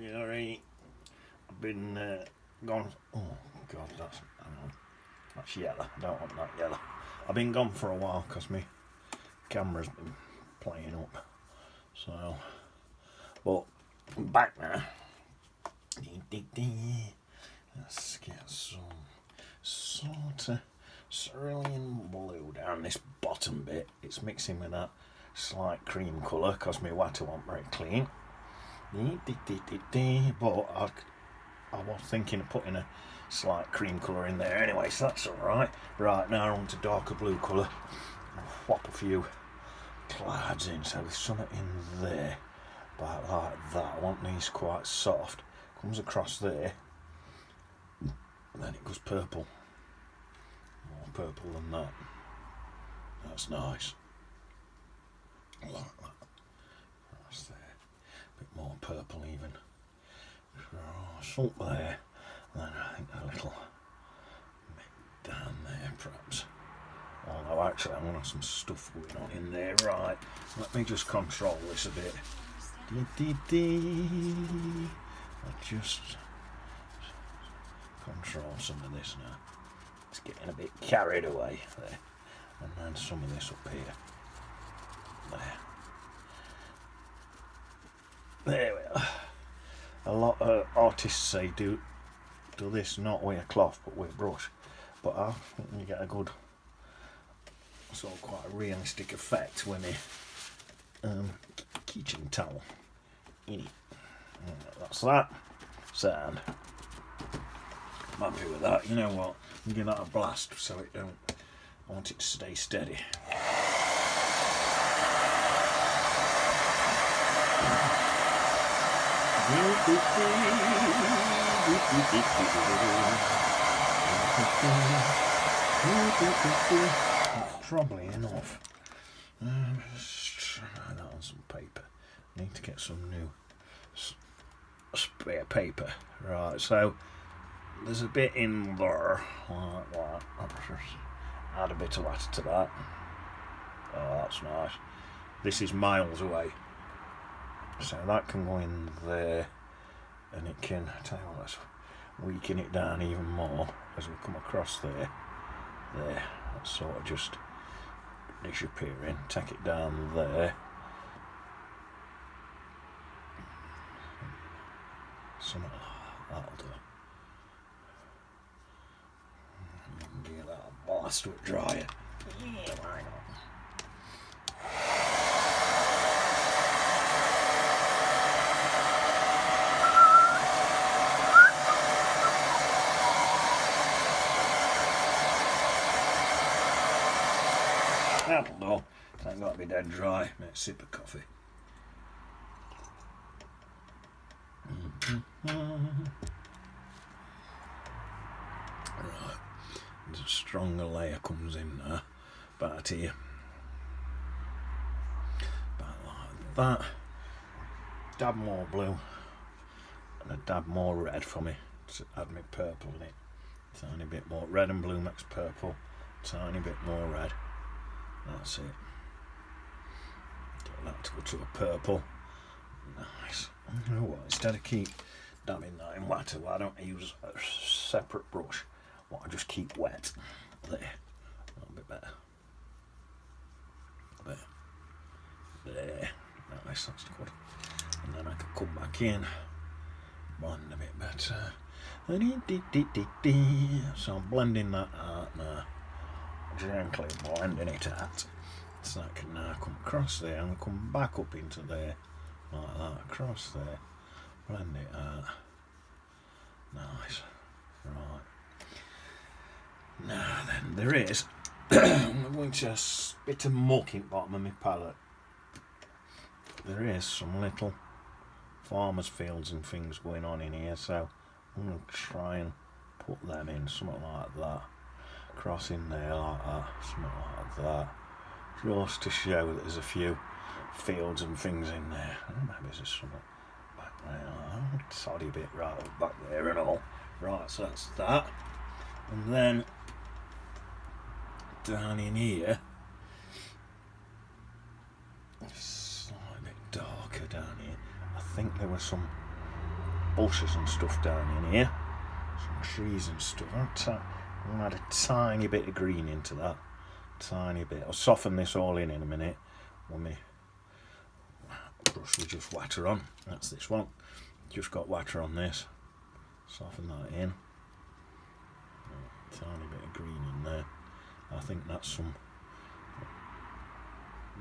You know, I've been gone. Oh God, hang on, that's yellow. I don't want that yellow. I've been gone for a while because my camera's been playing up. So, but I'm back now. Let's get some sort of cerulean blue down this bottom bit. It's mixing with that slight cream colour because my water wasn't very clean. But I was thinking of putting a slight cream colour in there anyway, so that's alright. Right, now on to darker blue colour. I'll whop a few clouds in, so there's something in there, about like that. I want these quite soft. Comes across there, and then it goes purple. More purple than that. That's nice. I like that. That's there. A bit more purple even. Salt there. And then I think a little bit down there perhaps. Although actually I'm going to have some stuff going on in there. Right, let me just control this a bit. I'll just control some of this now. It's getting a bit carried away there. And then some of this up here. There we are. A lot of artists say do this not with a cloth but with a brush. But I think you get a good, sort of quite a realistic effect when you kitchen towel in it. That's that sound. I'm happy with that. You know what? I'm give that a blast so it don't. I want it to stay steady. Probably enough. Just try that on some paper. Need to get some new spare paper. Right, so there's a bit in there like that. Add a bit of water to that. Oh, that's nice. This is miles away, so that can go in there, and it can, tell you what, let's weaken it down even more as we come across there. There, that's sort of just disappearing. Take it down there. Something like that'll do. Give that a blast with dryer. Yeah, why not? That'll do. It ain't got to be dead dry. Make a sip of coffee. Right, there's a stronger layer comes in now, about here, about like that. Dab more blue and a dab more red for me to add me purple in it. Tiny bit more red and blue makes purple. Tiny bit more red. That's it. Get that to go to a purple. Nice. You know what? Instead of keep dabbing that in water, why don't I use a separate brush? What I just keep wet. There. A little bit better. There. Nice, that's good. And then I can come back in, blend a bit better. So I'm blending that out now. Gently blending it out. So that can now come across there and come back up into there. Like that, across there. Blend it out. Nice. Right. Now then, there is I'm going to bit of muck in the bottom of my palette. There is some little farmers' fields and things going on in here, so I'm going to try and put them in, something like that. Cross in there like that, something like that. Just to show that there's a few fields and things in there. Maybe there's something back there. A toddy bit right up back there and all. Right, so that's that. And then down in here, it's slightly bit darker down here. I think there was some bushes and stuff down in here. Some trees and stuff. I'm gonna add a tiny bit of green into that. Tiny bit. I'll soften this all in a minute when my brush with just water on. That's this one. Just got water on this. Soften that in. Tiny bit of green in there. I think that's some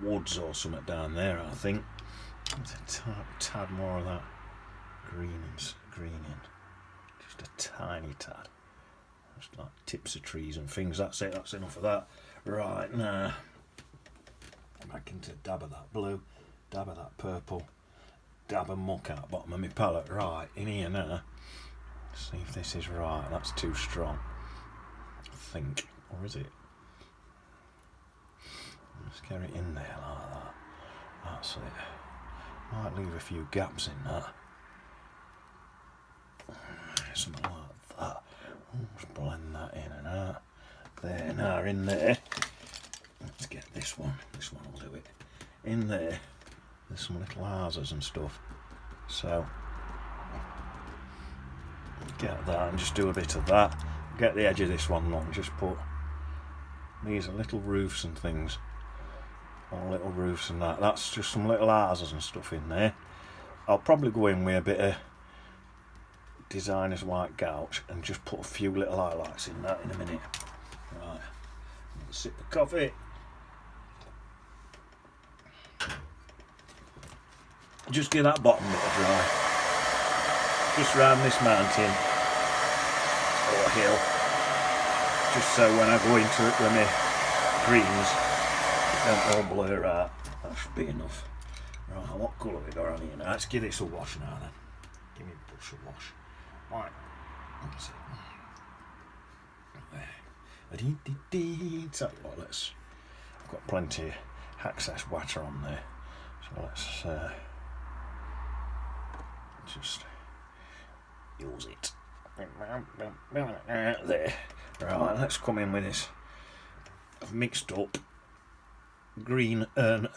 woods or something down there, I think. There's a tad more of that green in. Just a tiny tad. Just like tips of trees and things. That's it, that's enough of that. Right, now back into dab of that blue, dab of that purple, dab of muck out the bottom of my palette. Right, in here now. See if this is right. That's too strong, I think. Or is it? Let's get it in there like that. That's it. Might leave a few gaps in that. Something like that. Just blend that in and out. There, now in there. Let's get this one. This one will do it. In there, there's some little houses and stuff. So, get that and just do a bit of that. Get the edge of this one long. Just put these are little roofs and things. All little roofs and that. That's just some little houses and stuff in there. I'll probably go in with a bit of designer's white gouache and just put a few little highlights in that in a minute. Right, sip of coffee. Just get that bottom bit dry. Just round this mountain or hill. Just so when I go into it with my greens, don't all blur out. That should be enough. Right, what colour we got on here now? Let's give this a wash now then. Give me a brush of wash. Right, that's it. There. Tell you what, I've got plenty of access water on there. So let's just use it. There. Right, let's come in with this. I've mixed up green and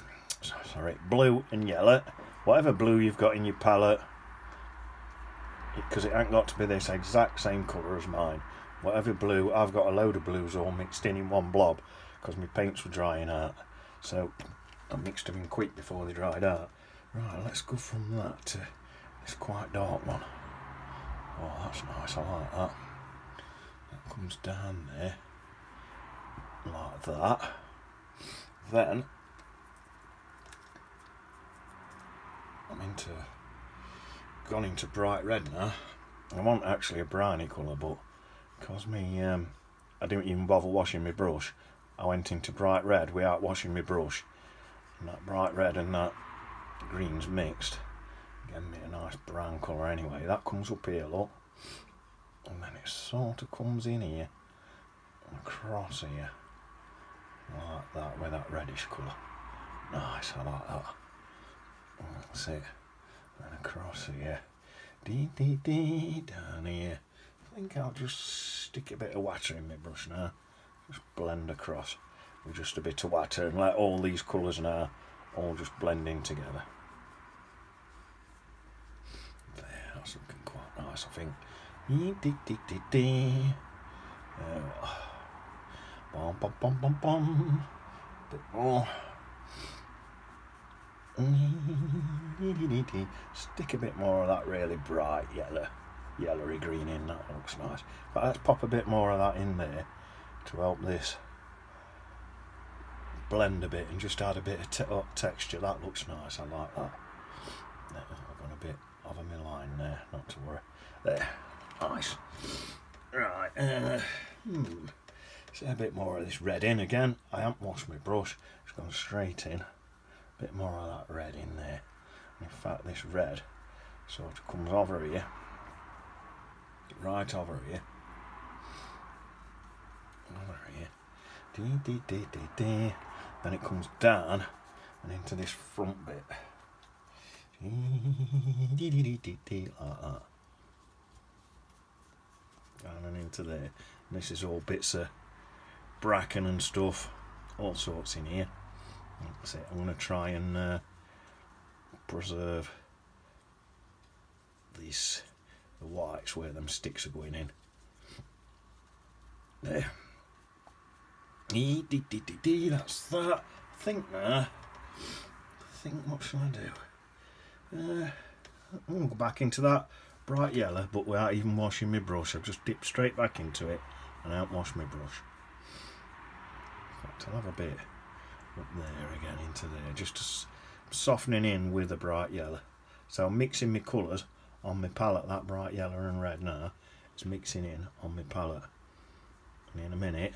blue and yellow. Whatever blue you've got in your palette, because it ain't got to be this exact same colour as mine. Whatever blue, I've got a load of blues all mixed in one blob because my paints were drying out. So I mixed them in quick before they dried out. Right, let's go from that to this quite dark one. Oh, that's nice, I like that. That comes down there like that. Then I'm gone into bright red now. I want actually a browny colour, but because I didn't even bother washing my brush, I went into bright red without washing my brush, and that bright red and that green's mixed, getting me a nice brown colour anyway. That comes up here, look, and then it sort of comes in here and across here like that with that reddish colour. Nice, I like that. That's it. And across here, down here. I think I'll just stick a bit of water in my brush now. Just blend across with just a bit of water and let all these colours now all just blend in together. There, that's looking quite nice, I think. Bit more. Stick a bit more of that really bright yellowy green in. That looks nice. But let's pop a bit more of that in there to help this blend a bit and just add a bit of texture. That looks nice. I like that. I've got a bit of a my line there, not to worry. There, nice. Right. See a bit more of this red in again. I haven't washed my brush. It's gone straight in. Bit more of that red in there. In fact, this red sort of comes over here, right over here, then it comes down and into this front bit, like that, down and into there. And this is all bits of bracken and stuff, all sorts in here. That's it. I'm going to try and preserve this the white's where them sticks are going in. There. That's that. I think what shall I do? I'll go back into that bright yellow, but without even washing my brush. I'll just dip straight back into it and I don't wash my brush. In fact, I'll have a bit up there again into there, just to softening in with the bright yellow. So I'm mixing my colours on my palette. That bright yellow and red now is mixing in on my palette. And in a minute,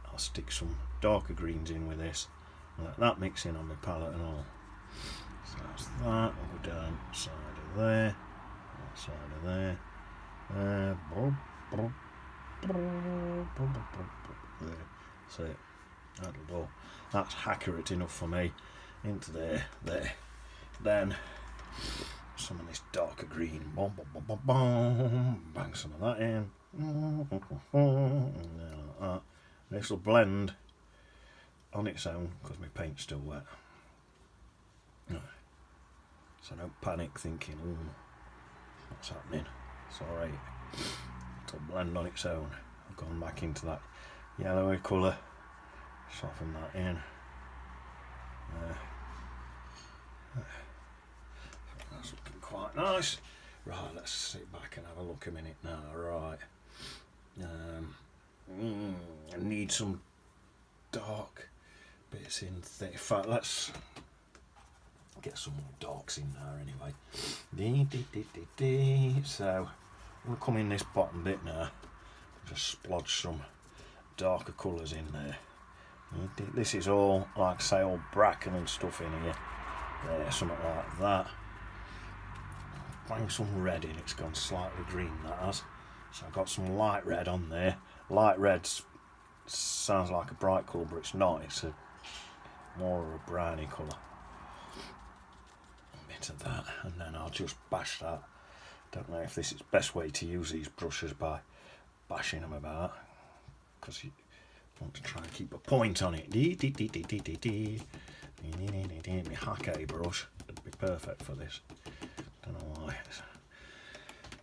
I'll stick some darker greens in with this and let that mix in on my palette and all. So that's that. I'll go down side of there, that side of there. There. So that'll do. That's accurate enough for me. Into there, there. Then some of this darker green. Boom, boom, boom, boom, boom. Bang some of that in. And like that. This will blend on its own because my paint's still wet. So don't panic thinking, what's happening? It's alright. It'll blend on its own. I've gone back into that yellowy colour, soften that in. That's looking quite nice. Right, let's sit back and have a look a minute now. Right. I need some dark bits in there. In fact, let's get some more darks in there anyway. So I'm going to come in this bottom bit now, just splodge some darker colours in there. This is all, like I say, all bracken and stuff in here. There, something like that. Bang some red in, it's gone slightly green, that has. So I've got some light red on there. Light red sounds like a bright colour, but it's not. It's more of a browny colour. A bit of that, and then I'll just bash that. Don't know if this is the best way to use these brushes, by bashing them about, because you want to try and keep a point on it. My Hackey brush would be perfect for this. Don't know why.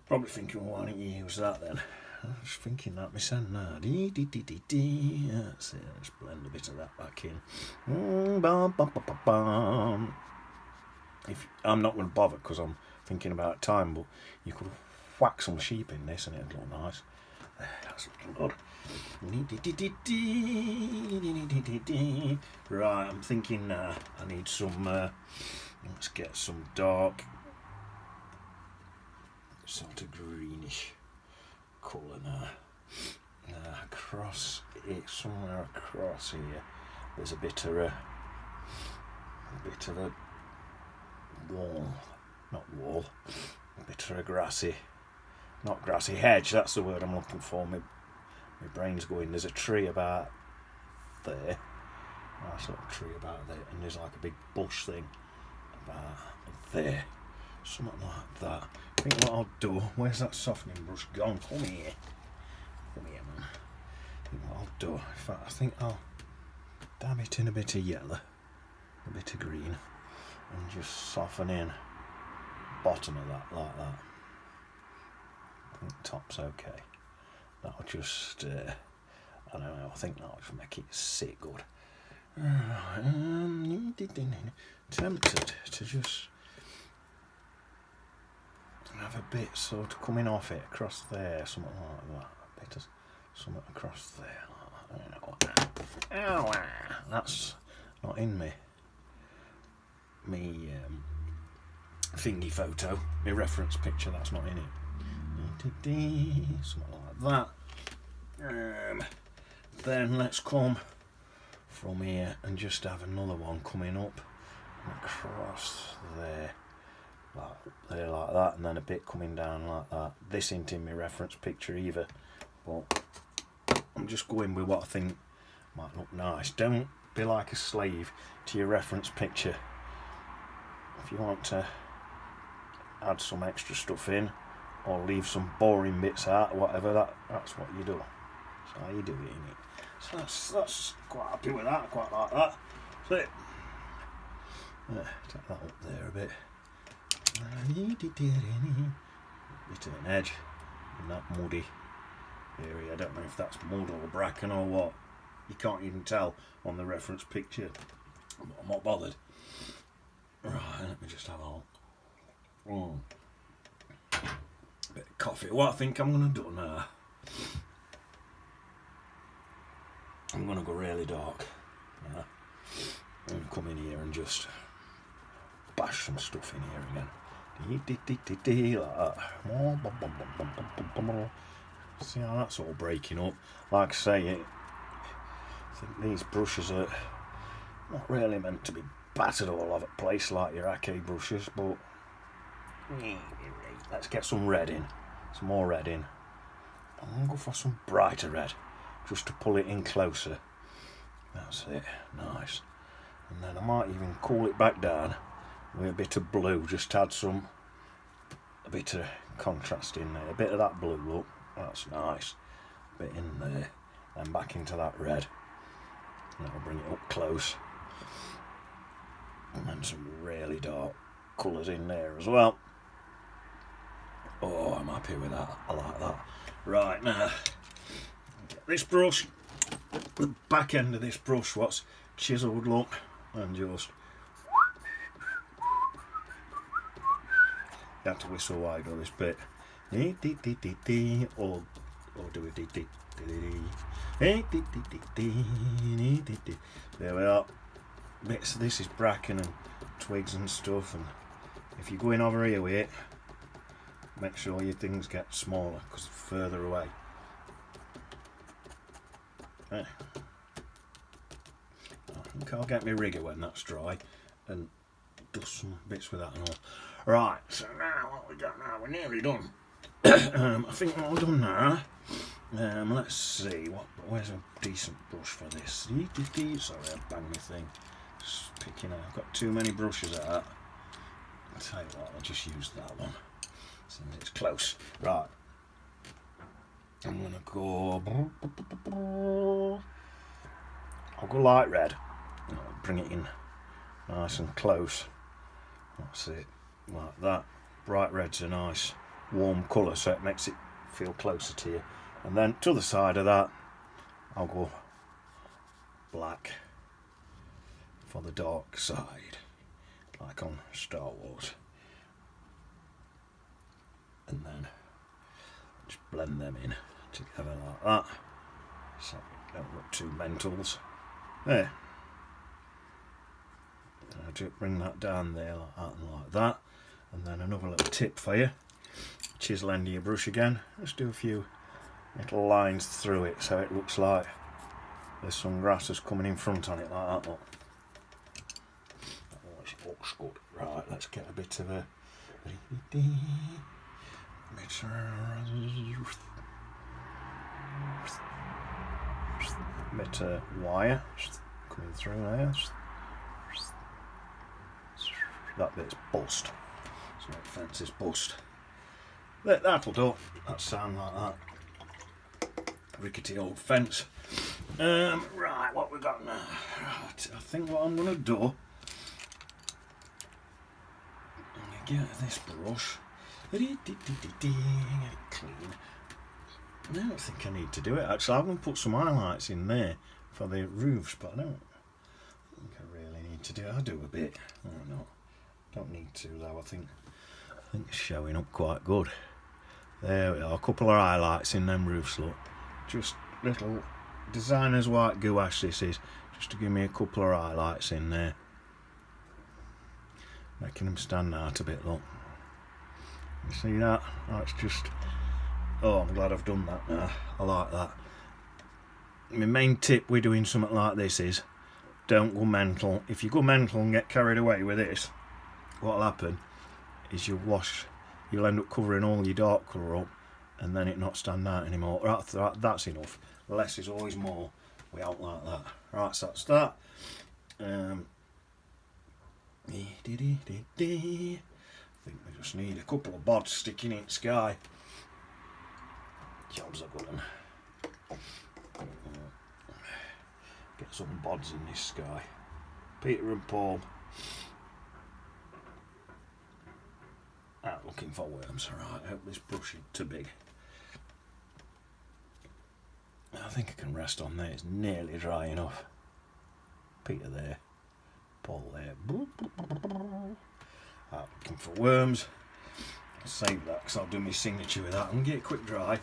Probably thinking, well, why don't you use that then? I'm just thinking that myself now. That's it. Let's blend a bit of that back in. I'm not going to bother because I'm thinking about time, but you could whack some sheep in this and it'd look nice. That's looking good. Right, I'm thinking I need some, let's get some dark, sort of greenish colour now. Across it, somewhere across here, there's a bit of a wall, a bit of a grassy, not grassy hedge, that's the word I'm looking for. My brain's going, there's a tree about there, nice little tree about there, and there's like a big bush thing about there, something like that. I think what I'll do, where's that softening brush gone? Come here man. I think what I'll do, in fact I think I'll dab it in a bit of yellow, a bit of green, and just soften in bottom of that like that. I think top's okay. That'll just I don't know, I think that'll just make it sit good. Tempted to just have a bit sort of coming off it across there, something like that. A bit of something across there like that. Ow, that's not in me thingy photo, my reference picture, that's not in it. Something like that. Then let's come from here and just have another one coming up and across there, like that, and then a bit coming down like that. This ain't in my reference picture either, but I'm just going with what I think might look nice. Don't be like a slave to your reference picture. If you want to add some extra stuff in or leave some boring bits out or whatever, that's what you do. That's how you do it, innit? So that's quite happy with that, quite like that. So take that up there a bit. bit of an edge in that muddy area. I don't know if that's mud or bracken or what. You can't even tell on the reference picture, but I'm not bothered. Right, let me just have a bit of coffee. What I think I'm going to do now, I'm going to go really dark. Yeah. I'm going to come in here and just bash some stuff in here again. Like that. See how that's all breaking up. Like I say, I think these brushes are not really meant to be battered all over the place like your Ake brushes, but let's get some red in, some more red in. I'm going to go for some brighter red, just to pull it in closer. That's it, nice. And then I might even cool it back down with a bit of blue, just add a bit of contrast in there, a bit of that blue look, that's nice. A bit in there, then back into that red. And that'll bring it up close. And then some really dark colours in there as well. Oh, I'm happy with that, I like that. Right, now, get this brush, the back end of this brush, what's chiselled look, and just you have to whistle while you do this bit. Or do it. There we are. Bits of this is bracken and twigs and stuff, and if you're going over here with it, make sure your things get smaller because they're further away. There. I think I'll get my rigger when that's dry and dust some bits with that and all. Right, so now what we got now, we're nearly done. I think we're all done now. Let's see, where's a decent brush for this? Sorry, I banged my thing. Just picking out, I've got too many brushes out. I'll tell you what, I'll just use that one. Since it's close. Right. I'm gonna go. I'll go light red. I'll bring it in nice and close. That's it. Like that. Bright red's a nice warm colour, so it makes it feel closer to you. And then to the side of that, I'll go black for the dark side, like on Star Wars. And then just blend them in together like that, so don't look too mentals. There. And I'll just bring that down there like that and like that. And then another little tip for you, chisel end of your brush again, just do a few little lines through it so it looks like there's some grasses coming in front on it like that. Look. That always looks good. Right, let's get a bit of a bit of wire coming through there. That bit's bust. So no fence is bust. That'll do. That sound like that. Rickety old fence. Right, what we got now? Right, I think what I'm gonna do, I'm gonna get this brush. Get it clean. I don't think I need to do it actually. I'm going to put some highlights in there for the roofs, but I don't think I really need to do it. I'll do a bit. I don't know. Don't need to though. I think it's showing up quite good. There we are. A couple of highlights in them roofs. Look, just little designer's white gouache. This is just to give me a couple of highlights in there, making them stand out a bit. Look. You see that? That's just, oh, I'm glad I've done that now. I like that. My main tip with doing something like this is don't go mental. If you go mental and get carried away with this, what'll happen is you'll end up covering all your dark colour up and then it not stand out anymore. That's enough. Less is always more. We out like that. Right, so that's that. I think we just need a couple of bods sticking in the sky. Jobs are good. Get some bods in this sky. Peter and Paul. Out looking for worms. Right, I hope this brush is too big. I think I can rest on there, it's nearly dry enough. Peter there, Paul there. Right, looking for worms. I'll save that because I'll do my signature with that and get it quick dry.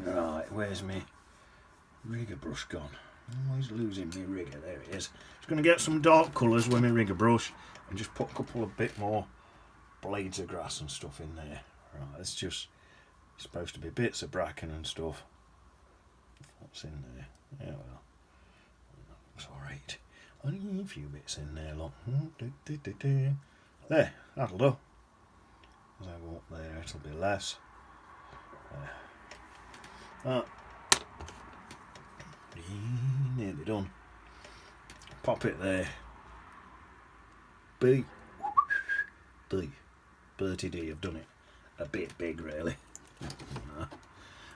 Right, where's my rigger brush gone? I'm always losing my rigger. There it is. Just going to get some dark colours with my rigger brush and just put a couple of bit more blades of grass and stuff in there. Right, it's just supposed to be bits of bracken and stuff. What's in there? Yeah, well, looks alright. Only a few bits in there, look. There, that'll do. As I go up there, it'll be less. There. Nearly done. Pop it there. B. D. Bertie D. I've done it a bit big, really.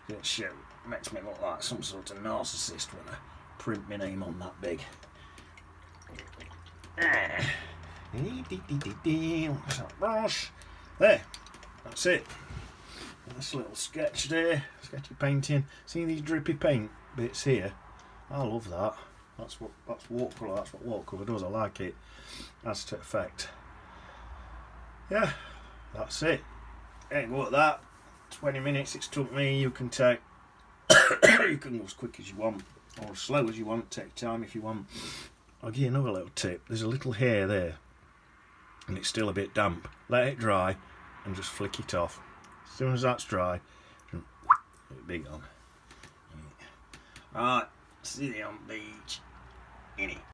It makes me look like some sort of narcissist when I print my name on that big. Brush. There. That's it. This little sketch there, sketchy painting. See these drippy paint bits here? I love that. That's watercolour. That's what watercolour does. I like it. Adds to effect. Yeah, that's it. Ain't go at that. 20 minutes it's took me. You can take. You can go as quick as you want or as slow as you want. Take time if you want. I'll give you another little tip. There's a little hair there, and it's still a bit damp. Let it dry, and just flick it off. As soon as that's dry, it'll be gone. Right, see you on the beach. In it.